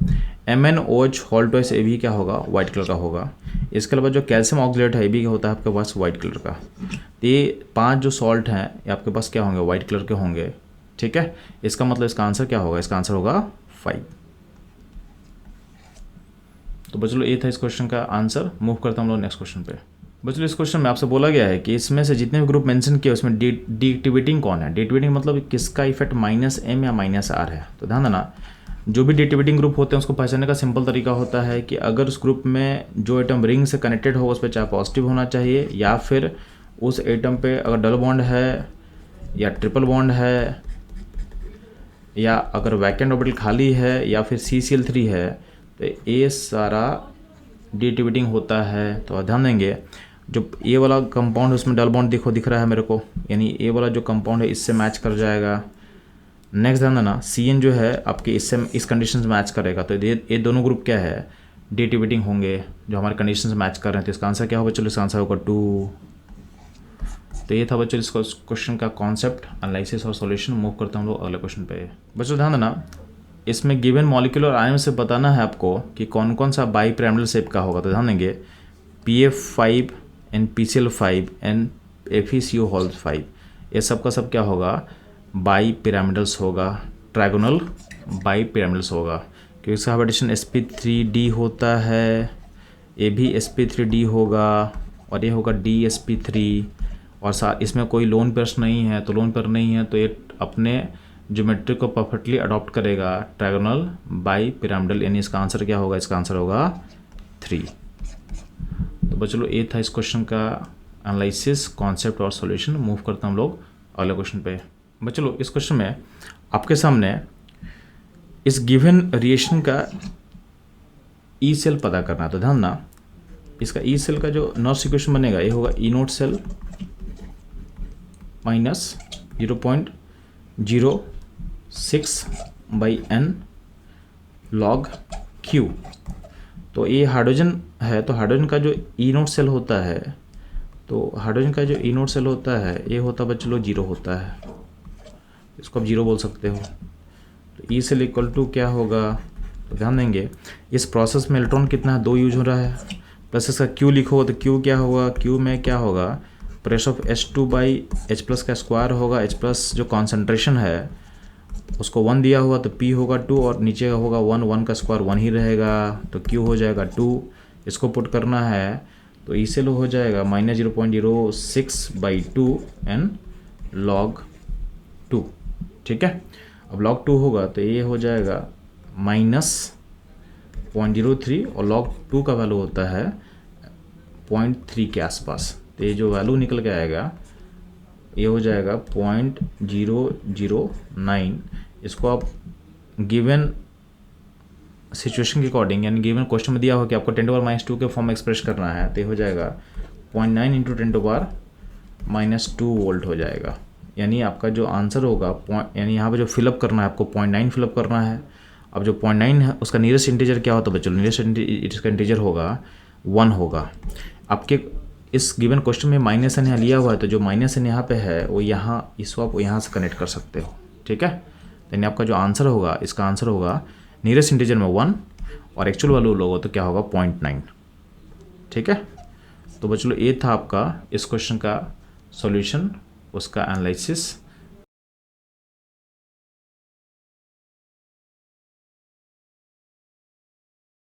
MnOH हॉल्टोइस ये भी क्या होगा, वाइट कलर का होगा। इसके अलावा जो कैल्शियम ऑक्सलेट है ये भी होता है आपके पास वाइट कलर का। तो ये 5 जो सॉल्ट हैं ये आपके पास क्या होंगे, वाइट कलर के होंगे, ठीक है। इसका मतलब इसका आंसर क्या होगा, इसका आंसर होगा 5। तो बच्चों ये था इस क्वेश्चन का आंसर। मूव करता हम लोग नेक्स्ट क्वेश्चन पे। बच्चों इस क्वेश्चन में आपसे बोला गया है कि इसमें से जितने भी ग्रुप मेंशन किए उसमें डीएक्टिवेटिंग कौन है। डीएक्टिवेटिंग मतलब किसका इफेक्ट -M या -R है। तो ध्यान देना जो भी डीएक्टिवेटिंग ग्रुप होते हैं उसको पहचानने का सिंपल तरीका होता है कि अगर उस ग्रुप में जो एटम रिंग से कनेक्टेड हो उस पर चाहे पॉजिटिव होना चाहिए, या फिर उस एटम पे अगर डबल बॉन्ड है या ट्रिपल बॉन्ड है, या अगर वैकेंट ऑर्बिटल खाली है, या फिर CCl3 है, तो ये सारा डीएक्टिवेटिंग होता है। तो ध्यान देंगे जो ये वाला कंपाउंड उसमें डबल बॉन्ड दिख रहा है मेरे को, यानी ये वाला जो कंपाउंड है इससे मैच कर जाएगा। नेक्स्ट ध्यान देना, CN जो है आपके इससे इस कंडीशन से मैच करेगा, तो ये दोनों ग्रुप क्या है, डिएक्टिवेटिंग होंगे जो हमारे कंडीशन से मैच कर रहे हैं। तो इसका आंसर क्या होगा, चलो इसका आंसर होगा 2। तो ये था बच्चों इस क्वेश्चन का कॉन्सेप्ट, एनालिसिस और सॉल्यूशन। मूव करता हूँ हम लोग अगले क्वेश्चन पे। बच्चों ध्यान देना, इसमें गिवन मॉलिक्यूलर आयन से बताना है आपको कि कौन कौन सा बाई पिरामिडल शेप का होगा। तो ध्यान देंगे PF5 and PCl5 and FeCO5, ये सब का सब क्या होगा, बाई पिरामिडल्स होगा, ट्रायगोनल बाई पिरामिडल्स होगा, क्योंकि इसका हाइब्रिडेशन sp3d होता है, ये भी sp3d होगा और ये होगा DsP3, और साथ इसमें कोई लोन पेयर्स नहीं है, तो लोन पेयर नहीं है तो ये अपने ज्योमेट्री को परफेक्टली अडॉप्ट करेगा, ट्रायगोनल बाई पिरामिडल, यानी इसका आंसर क्या होगा, इसका आंसर होगा 3। तो बच्चों ये था इस क्वेश्चन का एनालिसिस, कॉन्सेप्ट और सॉल्यूशन। मूव करते हैं हम लोग अगले क्वेश्चन पे। बच्चों इस क्वेश्चन में आपके सामने इस गिवन रिएक्शन का ई सेल पता करना है। तो ध्यान ना, इसका ई सेल का जो नॉर्थ इक्वेशन बनेगा ये होगा E0 cell minus 0.06/n log Q। तो ये हाइड्रोजन है, तो हाइड्रोजन का जो E0 सेल होता है, तो हाइड्रोजन का जो E0 सेल होता है ये होता है बच्चों 0 होता है, इसको आप 0 बोल सकते हो। तो ई सेल इक्वल टू क्या होगा, तो ध्यान देंगे इस प्रोसेस में इलेक्ट्रॉन कितना है, 2 यूज हो रहा है, प्लस इसका Q लिखो तो Q क्या होगा, Q में क्या होगा, प्रेशर ऑफ H2/H+ का स्क्वायर होगा, H+ जो कॉन्सेंट्रेशन है उसको 1 दिया हुआ तो P होगा 2, और नीचे का होगा 1 का स्क्वायर 1 ही रहेगा, तो Q हो जाएगा 2। इसको पुट करना है तो ई सेल हो जाएगा -0.06/2 log 2। ठीक है, अब log 2 होगा तो ये हो जाएगा -0.03, और log 2 का वैल्यू होता है 0.3 के आसपास, तो ये जो वैल्यू निकल के आएगा ये हो जाएगा 0.009। इसको आप गिवन सिचुएशन के अकॉर्डिंग, यानी गिवन क्वेश्चन में दिया हो कि आपको 10⁻⁻² के फॉर्म में एक्सप्रेस करना है, तो ये हो जाएगा 0.9 × 10⁻⁻² वोल्ट हो जाएगा। यानी आपका जो आंसर होगा यानी यहाँ पे जो फिलअप करना है आपको 0.9 फिलअप करना है। अब जो 0.9 है उसका नियरेस्ट इंटीजर क्या होता है बच्चों, नियरेस्ट इसका इंटीजर होगा 1 होगा। आपके इस गिवन क्वेश्चन में माइनस एन यहाँ लिया हुआ है, तो जो माइनस एन यहाँ पे है वो यहाँ, इसको आप यहाँ से कनेक्ट कर सकते हो। ठीक है, यानी आपका जो आंसर होगा, इसका आंसर होगा नियरेस्ट इंटीजर में 1 और एक्चुअल वैल्यू लोगों तो क्या होगा 0.9। ठीक है, तो बच्चों ये था आपका इस क्वेश्चन का सॉल्यूशन, उसका एनालिसिस।